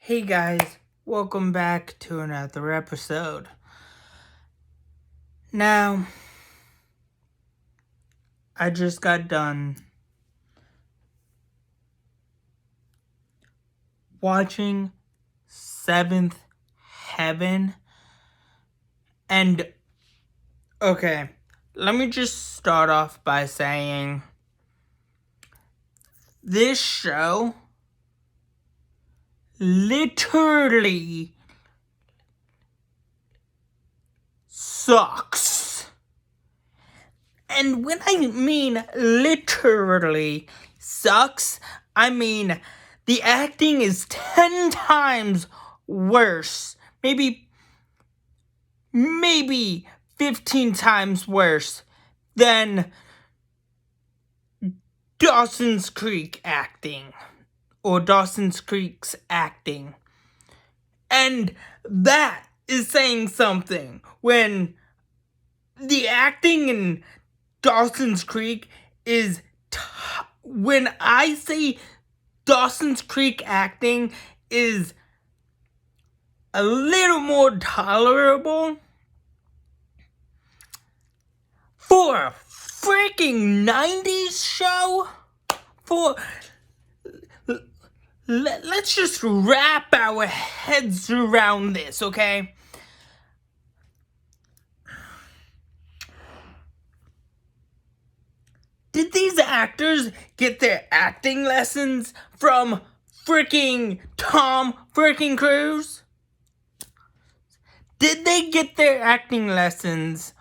Hey guys, welcome back to another episode. Now, I just got done watching Seventh Heaven, and okay, let me just start off by saying this show literally sucks. And when I mean literally sucks, I mean the acting is 10 times worse. Maybe 15 times worse than Dawson's Creek acting. Or Dawson's Creek's acting. And that is saying something when the acting in Dawson's Creek is when I say Dawson's Creek acting is a little more tolerable for a freaking 90s show. Let's just wrap our heads around this, okay? Did these actors get their acting lessons from freaking Tom freaking Cruise? Did they get their acting lessons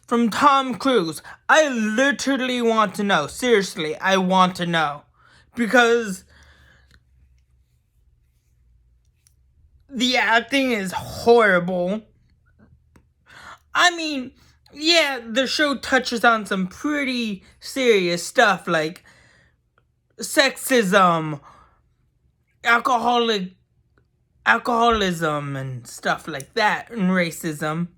from Tom Cruise? I literally want to know. Seriously, I want to know. Because the acting is horrible. I mean, yeah, the show touches on some pretty serious stuff like sexism, alcoholism and stuff like that, and racism.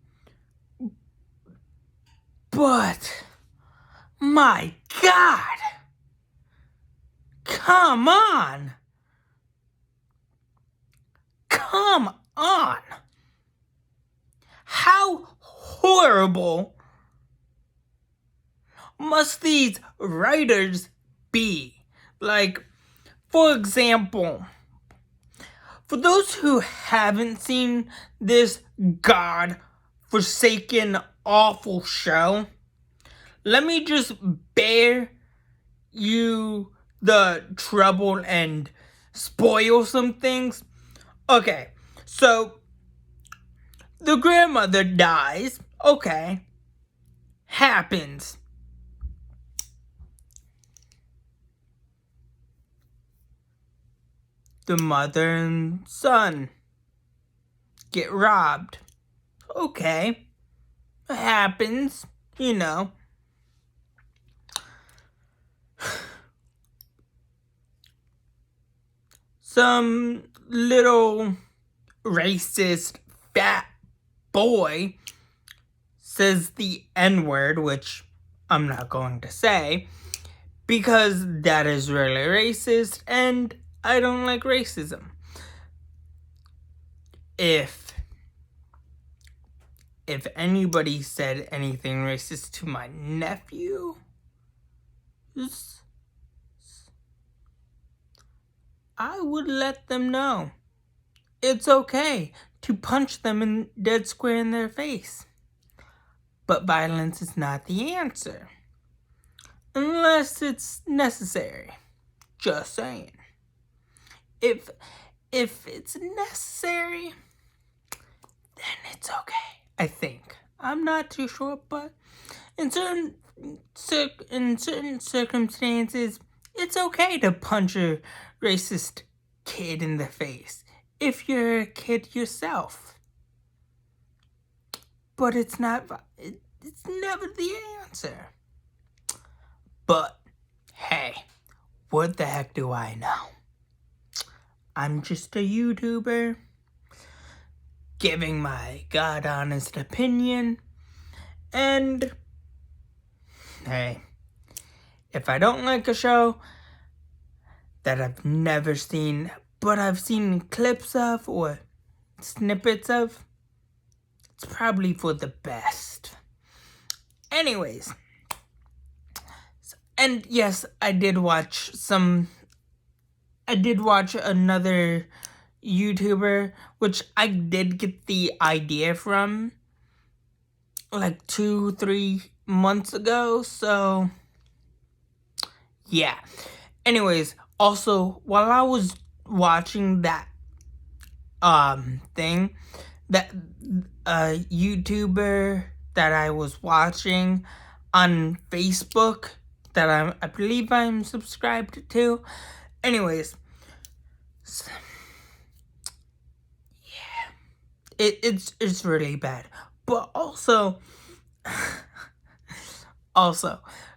But, my God, come on. How horrible must these writers be? Like, for example, for those who haven't seen this God-forsaken awful show, let me just bear you the trouble and spoil some things. Okay, so the grandmother dies. Okay, happens. The mother and son get robbed. Okay, happens, you know. Some little racist fat boy says the N-word, which I'm not going to say, because that is really racist, and I don't like racism. If anybody said anything racist to my nephew, I would let them know. It's okay to punch them in dead square in their face. But violence is not the answer. Unless it's necessary. Just saying. If it's necessary, then it's okay, I think. I'm not too sure, but in certain circumstances, it's okay to punch a racist kid in the face if you're a kid yourself. But it's never the answer. But hey, what the heck do I know? I'm just a YouTuber giving my God honest opinion, and hey, if I don't like a show that I've never seen but I've seen clips of or snippets of. It's probably for the best. Anyways, and yes, I did watch another YouTuber, which I did get the idea from like 2-3 months ago, so yeah. Anyways, also while I was watching that thing, that YouTuber that I was watching on Facebook that I believe I'm subscribed to. Anyways, yeah, it's really bad. But also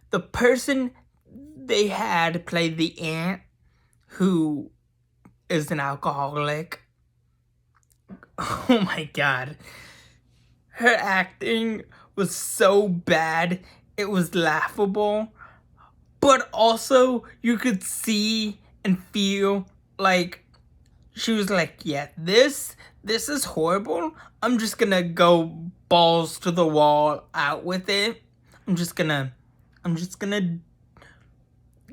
the person they had play the aunt, who is an alcoholic. Oh my god. Her acting was so bad, it was laughable. But also, you could see and feel like she was like, yeah, this is horrible. I'm just gonna go balls to the wall out with it. I'm just gonna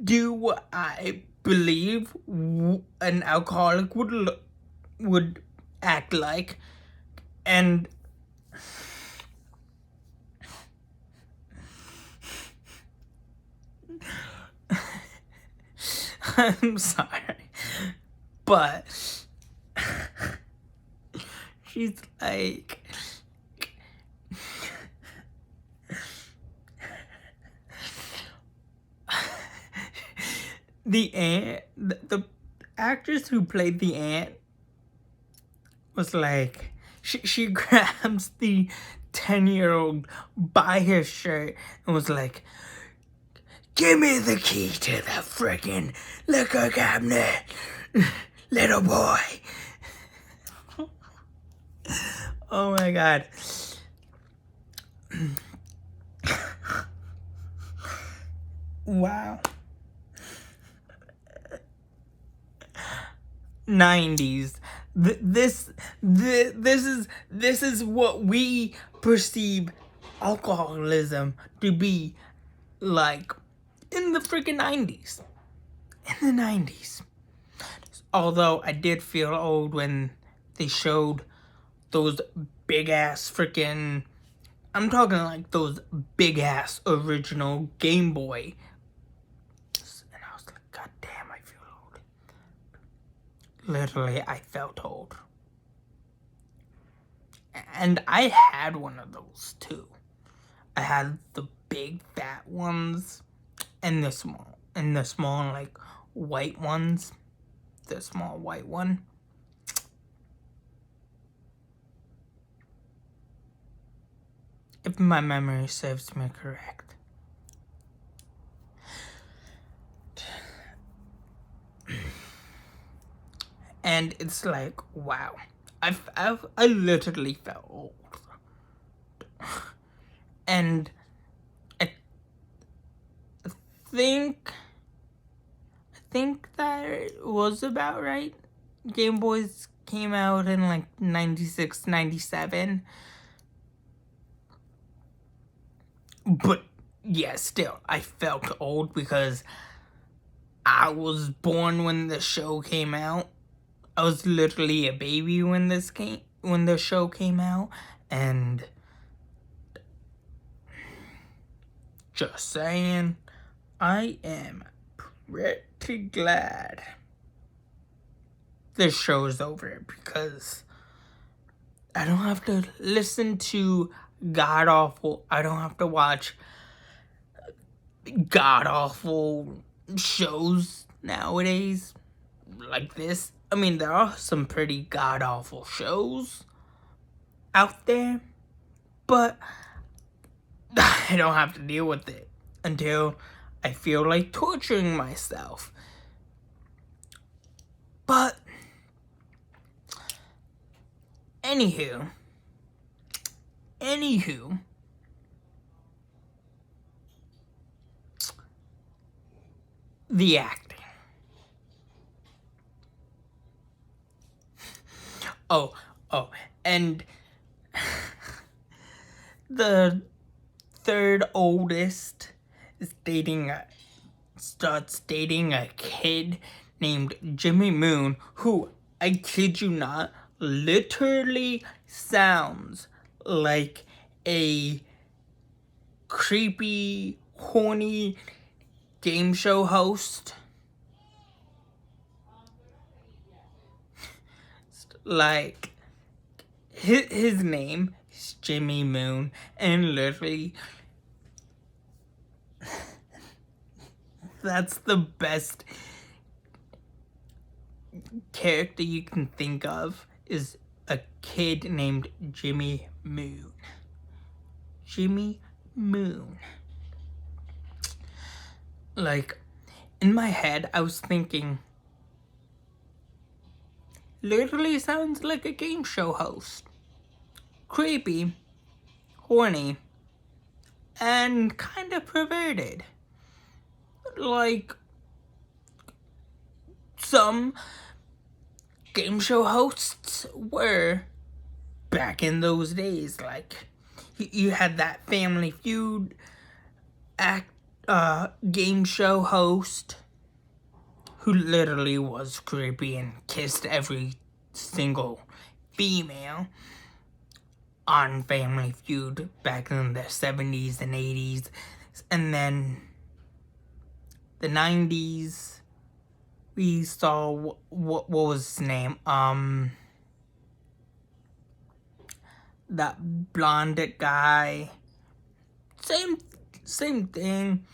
do what I believe an alcoholic would act like. And I'm sorry, but she's like, the aunt, the actress who played the aunt was like, she grabs the 10-year-old by his shirt and was like, give me the key to the frickin' liquor cabinet, little boy. Oh my god. Wow. 90s. This is what we perceive alcoholism to be like in the freaking 90s. In the 90s. Although I did feel old when they showed those big ass freaking, I'm talking like those big ass original Game Boy. And I was like, god damn, I feel old. Literally, I felt old. And I had one of those too. I had the big fat ones and the small like white ones. The small white one. If my memory serves me correct. And it's like, wow. I literally felt old. And I think that was about right. Game Boys came out in like 96, 97. But yeah, still, I felt old because I was born when the show came out. I was literally a baby when the show came out, and just saying, I am pretty glad this show is over because I don't have to listen to god-awful, I don't have to watch god-awful shows nowadays like this. I mean, there are some pretty god-awful shows out there, but I don't have to deal with it until I feel like torturing myself. But anywho, the acting. Oh, and the third oldest is starts dating a kid named Jimmy Moon, who, I kid you not, literally sounds like a creepy, horny game show host. Like, his name is Jimmy Moon, and literally, that's the best character you can think of, is a kid named Jimmy Moon. Jimmy Moon. Like, in my head, I was thinking, literally sounds like a game show host. Creepy, horny, and kind of perverted. Like some game show hosts were back in those days. Like, you had that Family Feud game show host who literally was creepy and kissed every single female on Family Feud back in the 70s and 80s. And then the 90s, we saw, what was his name? That blonde guy. Same thing.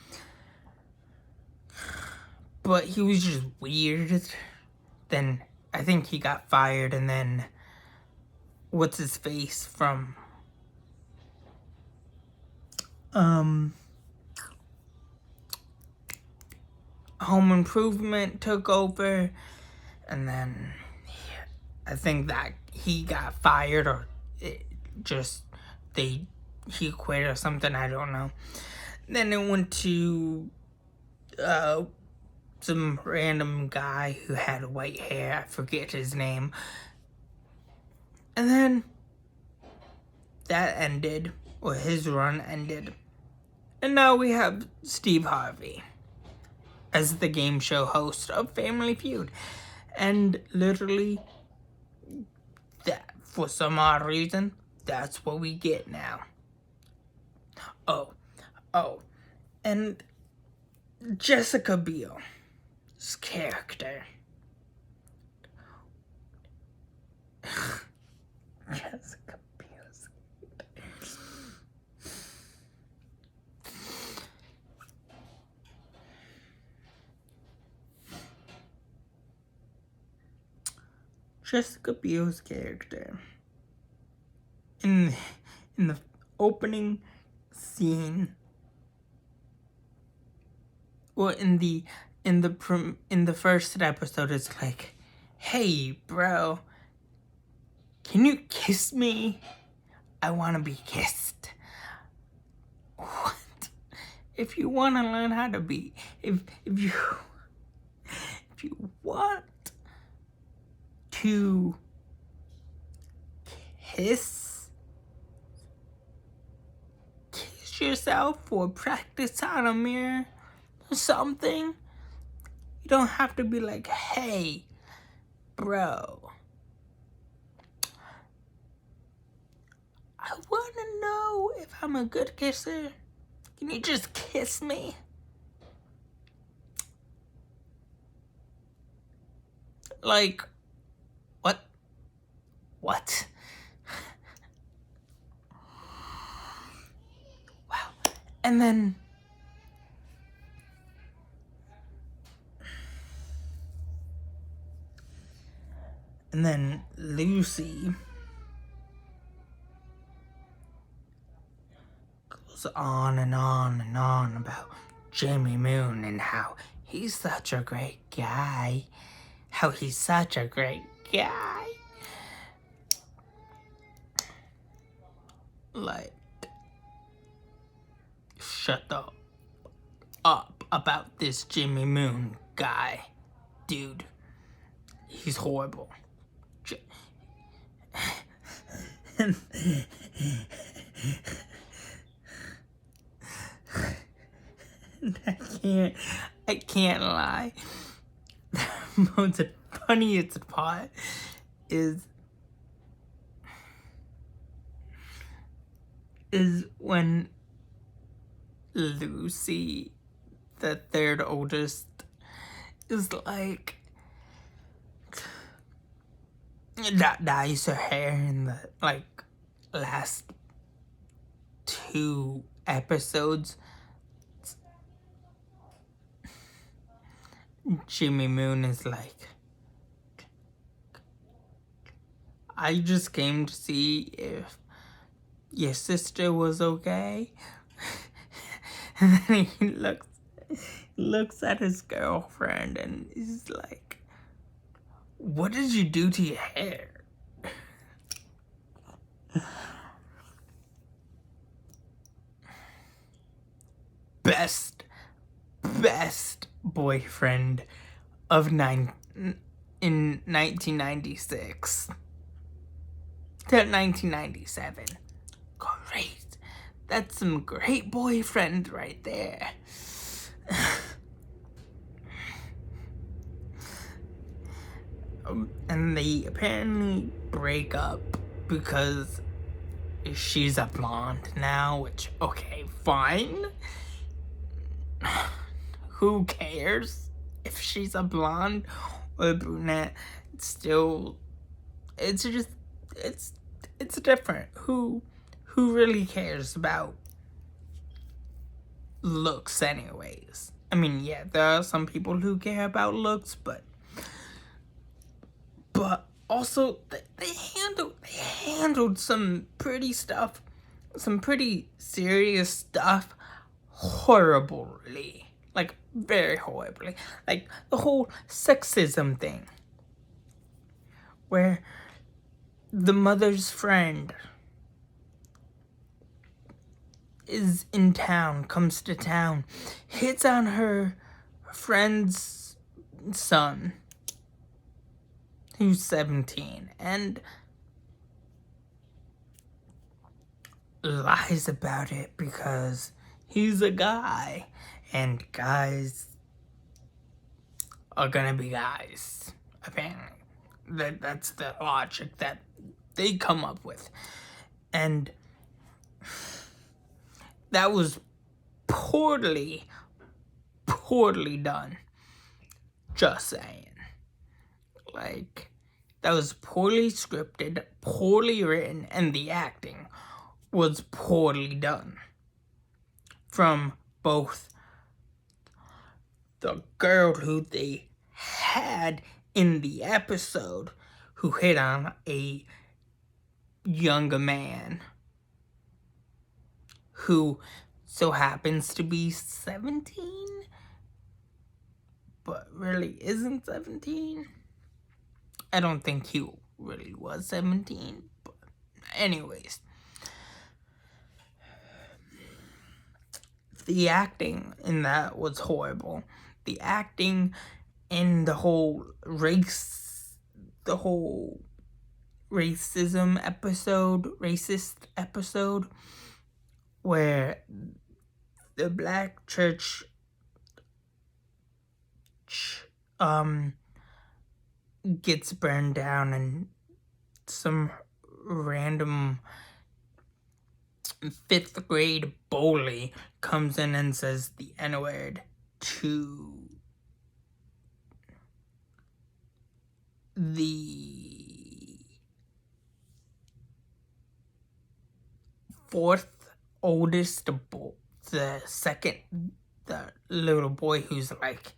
But he was just weird. Then I think he got fired, and then what's his face from Home Improvement took over, and then I think that he got fired, or he quit or something, I don't know. Then it went to some random guy who had white hair, I forget his name. And then that ended, or his run ended. And now we have Steve Harvey as the game show host of Family Feud. And literally, that, for some odd reason, that's what we get now. Oh, and Jessica Biel's character. Jessica Biel's character. Jessica Biel's character. In the opening scene, well, in the first episode, it's like, hey, bro, can you kiss me? I want to be kissed. What? If you want to learn how to be, if you want to kiss yourself, or practice on a mirror or something, you don't have to be like, hey, bro, I want to know if I'm a good kisser. Can you just kiss me? Like, what? Wow. And then Lucy goes on and on and on about Jimmy Moon and how he's such a great guy. Like, shut up about this Jimmy Moon guy. Dude, he's horrible. I can't lie. The most funniest part is when Lucy, the third oldest, is like that dyes her hair in the like last 2 episodes. Jimmy Moon is like, I just came to see if your sister was okay. And then he looks at his girlfriend and he's like, what did you do to your hair? Best boyfriend of in 1996 to 1997. Great. That's some great boyfriend right there. And they apparently break up because she's a blonde now, which, okay, fine. Who cares if she's a blonde or a brunette? It's different. Who really cares about looks anyways? I mean, yeah, there are some people who care about looks, but also they handled some pretty serious stuff horribly. Like, very horribly. Like, the whole sexism thing. Where the mother's friend is in town, comes to town, hits on her friend's son, who's 17, and lies about it because he's a guy, and guys are gonna be guys, apparently. That's the logic that they come up with. And that was poorly done. Just saying. Like, that was poorly scripted, poorly written, and the acting was poorly done. From both the girl who they had in the episode who hit on a younger man who so happens to be 17, but really isn't 17. I don't think he really was 17, but anyways. The acting in that was horrible. The acting in the whole racist episode, where the black church gets burned down and some random 5th grade bully comes in and says the N-word to the 4th oldest boy, the little boy who's like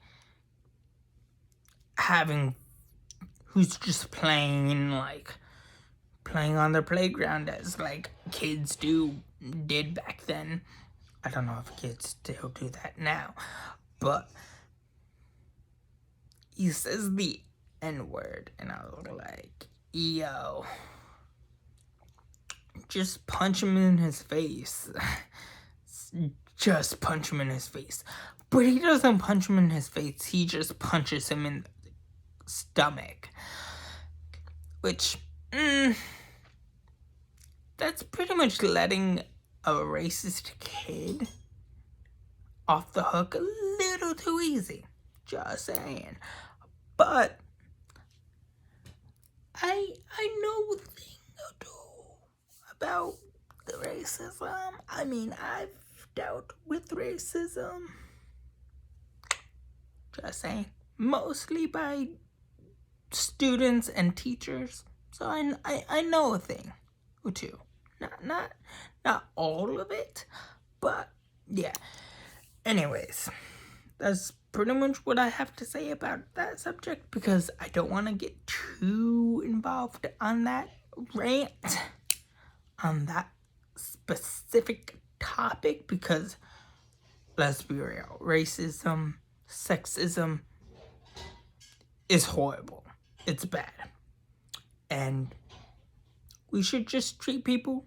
who's just playing on the playground as like kids did back then. I don't know if kids still do that now, but he says the N-word, and I was like, yo, just punch him in his face. Just punch him in his face. But he doesn't punch him in his face, he just punches him in the stomach. Which, that's pretty much letting a racist kid off the hook a little too easy. Just saying. But I know a thing or two about the racism. I mean, I've dealt with racism. Just saying. Mostly by students and teachers. So I know a thing or two. Not all of it, but yeah. Anyways, that's pretty much what I have to say about that subject, because I don't want to get too involved on that rant, on that specific topic, because let's be real, racism, sexism is horrible. It's bad. And we should just treat people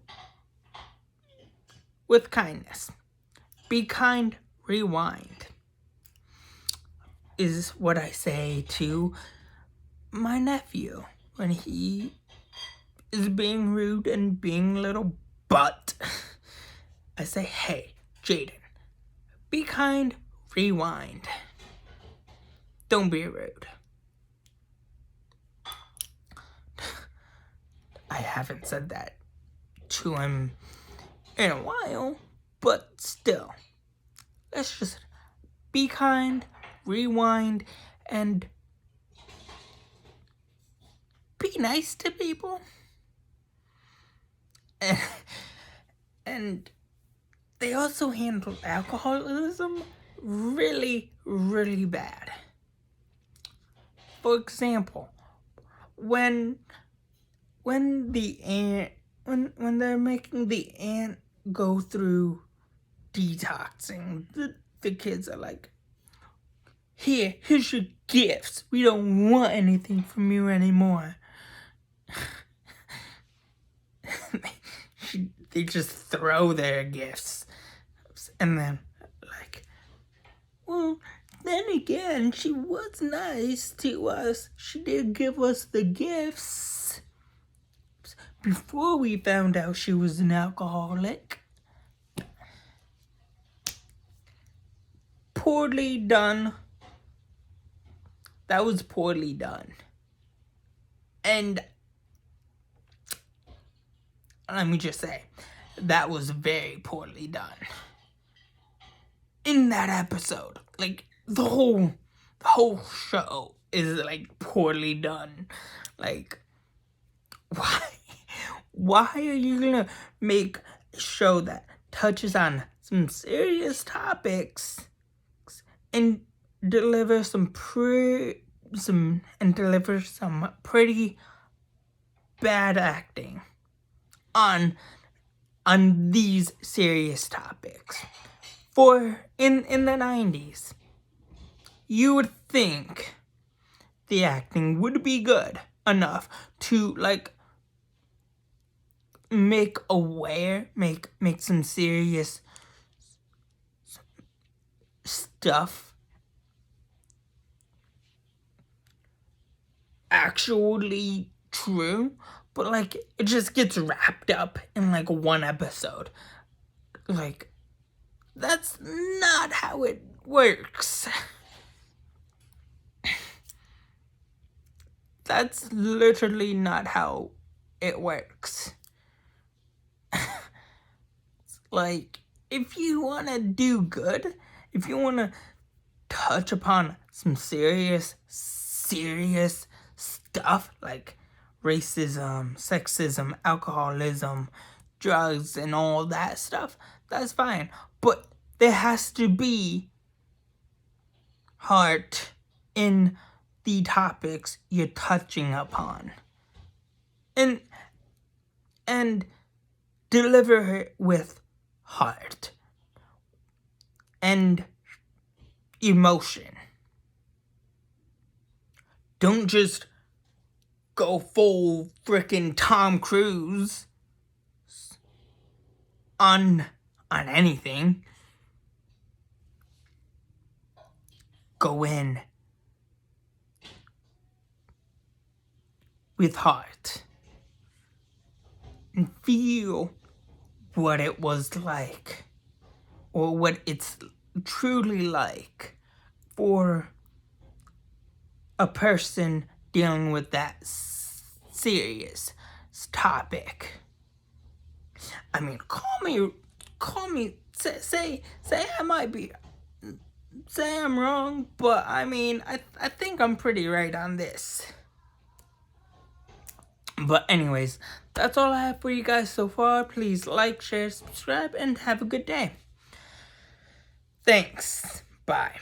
with kindness. Be kind, rewind, is what I say to my nephew when he is being rude and being a little butt. I say, hey, Jaden, be kind, rewind. Don't be rude. I haven't said that to him in a while, but still, let's just be kind, rewind, and be nice to people. And they also handle alcoholism really, really bad. For example, when they're making the aunt go through detoxing, the kids are like, here's your gifts. We don't want anything from you anymore. They just throw their gifts. And then, like, well, then again, she was nice to us. She did give us the gifts before we found out she was an alcoholic. Poorly done. That was poorly done. And let me just say, that was very poorly done. In that episode, like, the whole show is, like, poorly done. Like, why are you gonna make a show that touches on some serious topics and deliver some pretty bad acting on these serious topics? For in the 90s, you would think the acting would be good enough to, like, make some serious stuff actually true, but, like, it just gets wrapped up in, like, one episode. Like, that's not how it works. That's literally not how it works. Like, if you want to do good, if you want to touch upon some serious stuff like racism, sexism, alcoholism, drugs, and all that stuff, that's fine. But there has to be heart in the topics you're touching upon. And deliver it with heart and emotion. Don't just go full frickin' Tom Cruise on anything. Go in with heart and feel what it was like, or what it's truly like for a person dealing with that serious topic. I mean, call me, say I might be, say I'm wrong, but I mean, I think I'm pretty right on this. But anyways, that's all I have for you guys so far. Please like, share, subscribe, and have a good day. Thanks. Bye.